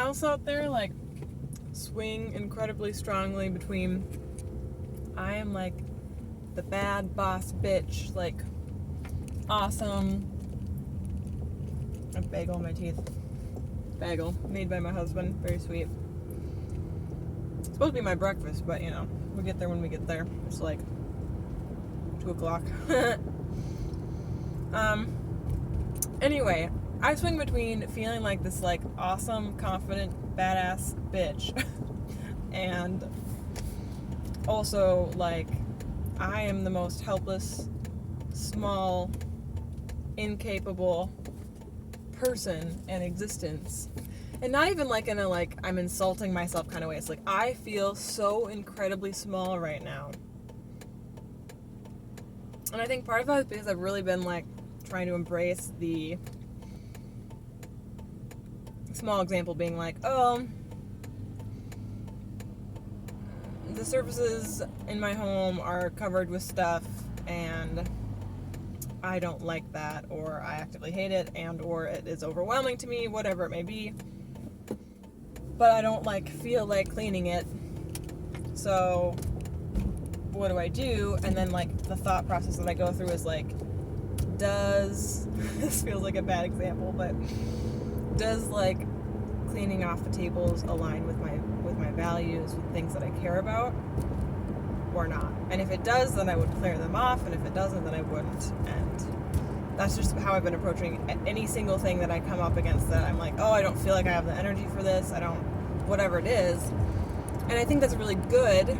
else out there, like, swing incredibly strongly between I am, like, the bad boss bitch, like, awesome. A bagel in my teeth. Bagel, made by my husband. Very sweet. It's supposed to be my breakfast, but, you know, we get there when we get there. It's like 2 o'clock. Anyway, I swing between feeling like this, like, awesome, confident, badass bitch and also, like, I am the most helpless, small, incapable person in existence. And not even like in a, like, I'm insulting myself kind of way. It's like, I feel so incredibly small right now. And I think part of that is because I've really been, like, trying to embrace the small example being like, oh, the surfaces in my home are covered with stuff and I don't like that, or I actively hate it, and or it is overwhelming to me, whatever it may be, but I don't, like, feel like cleaning it. So what do? And then, like, the thought process that I go through is like, does this feels like a bad example, but does, like, cleaning off the tables align with my values, with things that I care about, or not? And if it does, then I would clear them off, and if it doesn't, then I wouldn't. And that's just how I've been approaching any single thing that I come up against that I'm like, oh, I don't feel like I have the energy for this, I don't, whatever it is. And I think that's really good,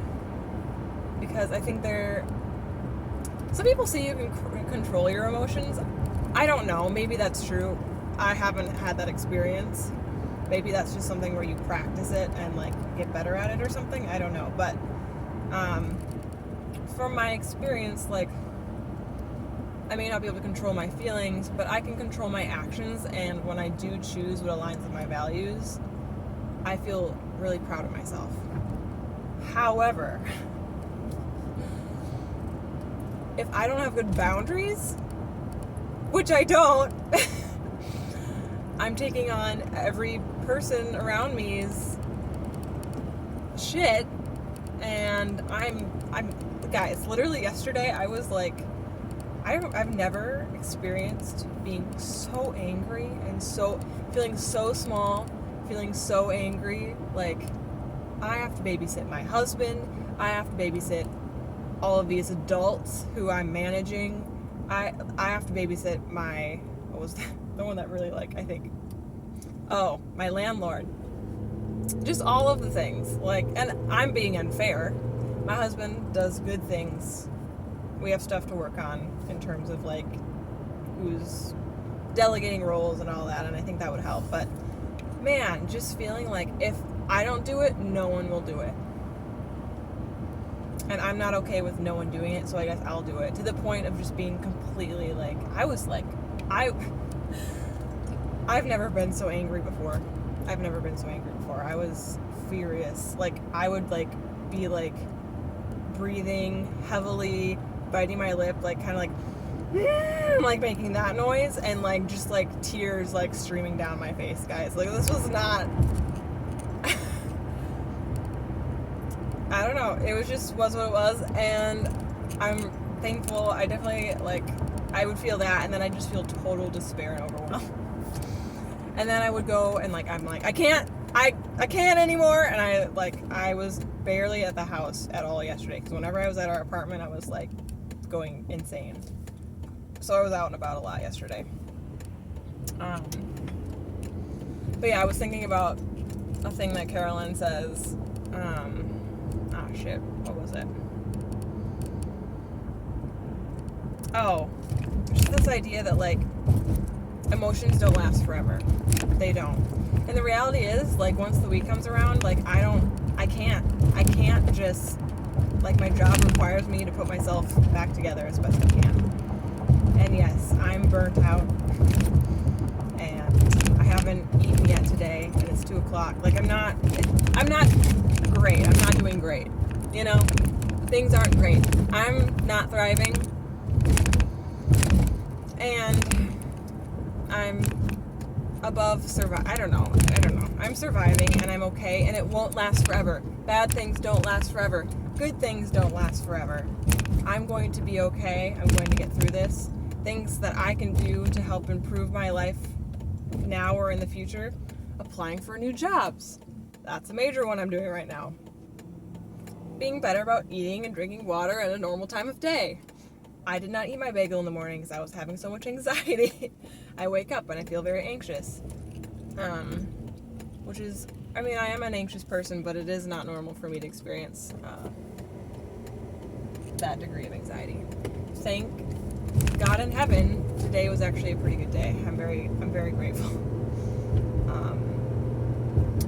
because I think some people say you can control your emotions. I don't know, maybe that's true. I haven't had that experience. Maybe that's just something where you practice it and, like, get better at it or something. I don't know. But from my experience, like, I may not be able to control my feelings, but I can control my actions. And when I do choose what aligns with my values, I feel really proud of myself. However, if I don't have good boundaries, which I don't, I'm taking on every person around me's shit, and I'm guys, literally yesterday I was like, I've never experienced being so angry and feeling so small, feeling so angry. Like, I have to babysit my husband, I have to babysit all of these adults who I'm managing, I have to babysit my, what was that? The one that really, like, I think, oh, my landlord. Just all of the things, like, and I'm being unfair. My husband does good things. We have stuff to work on in terms of, like, who's delegating roles and all that, and I think that would help. But, man, just feeling like if I don't do it, no one will do it. And I'm not okay with no one doing it, so I guess I'll do it. To the point of just being completely, like, I've never been so angry before. I was furious. Like, I would, like, be, like, breathing heavily, biting my lip, like, kind of like making that noise, and, like, just, like, tears, like, streaming down my face, guys. Like, this was not... I don't know. It was what it was, and I'm thankful. I definitely, like, I would feel that, and then I just feel total despair and overwhelm. And then I would go and, like, I'm like, I can't anymore. And I was barely at the house at all yesterday, because whenever I was at our apartment, I was, like, going insane. So I was out and about a lot yesterday. But yeah, I was thinking about a thing that Carolyn says. What was it? Oh, just this idea that, like, emotions don't last forever. They don't. And the reality is, like, once the week comes around, like, I can't just, like, my job requires me to put myself back together as best I can. And yes, I'm burnt out, and I haven't eaten yet today, and it's 2 o'clock. Like, I'm not great. I'm not doing great. You know, things aren't great. I'm not thriving, and I'm above survive. I don't know. I'm surviving and I'm okay, and it won't last forever. Bad things don't last forever. Good things don't last forever. I'm going to be okay. I'm going to get through this. Things that I can do to help improve my life now or in the future. Applying for new jobs. That's a major one I'm doing right now. Being better about eating and drinking water at a normal time of day. I did not eat my bagel in the morning because I was having so much anxiety. I wake up and I feel very anxious. Which is, I mean, I am an anxious person, but it is not normal for me to experience that degree of anxiety. Thank God in heaven, today was actually a pretty good day. I'm very grateful.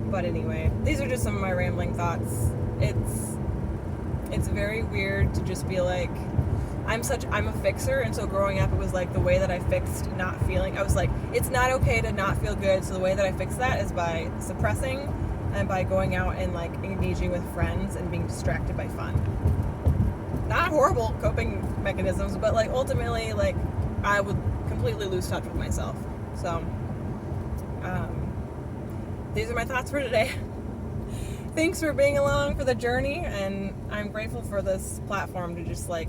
But anyway, these are just some of my rambling thoughts. It's very weird to just be like, I'm a fixer, and so growing up it was like the way that I fixed not feeling, I was like, it's not okay to not feel good, so the way that I fix that is by suppressing and by going out and like engaging with friends and being distracted by fun. Not horrible coping mechanisms, but like ultimately like I would completely lose touch with myself. So these are my thoughts for today. Thanks for being along for the journey, and I'm grateful for this platform to just like,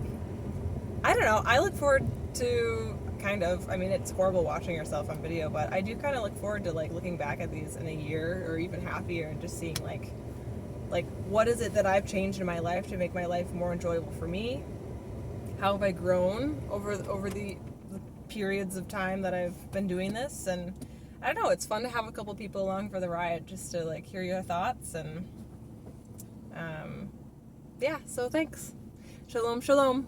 I don't know, I look forward to I mean, it's horrible watching yourself on video, but I do kind of look forward to like looking back at these in a year or even half a year and just seeing like what is it that I've changed in my life to make my life more enjoyable for me? How have I grown over the periods of time that I've been doing this? And I don't know, it's fun to have a couple people along for the ride just to like hear your thoughts, and yeah, so thanks. Shalom, shalom.